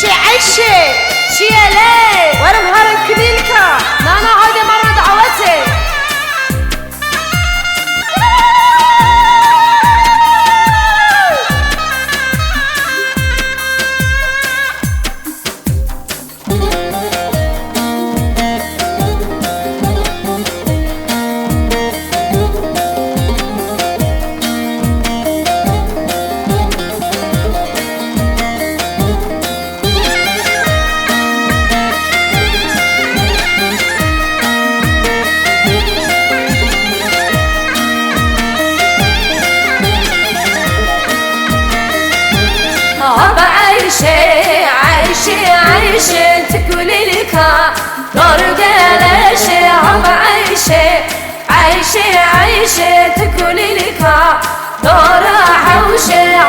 شي عيشي شي ليه وانا مهارة كبيلكا نانا عادي مرة دعوتي عيشي تقولي لك دور قلاشي عم عيشي تقولي لك دور حوشي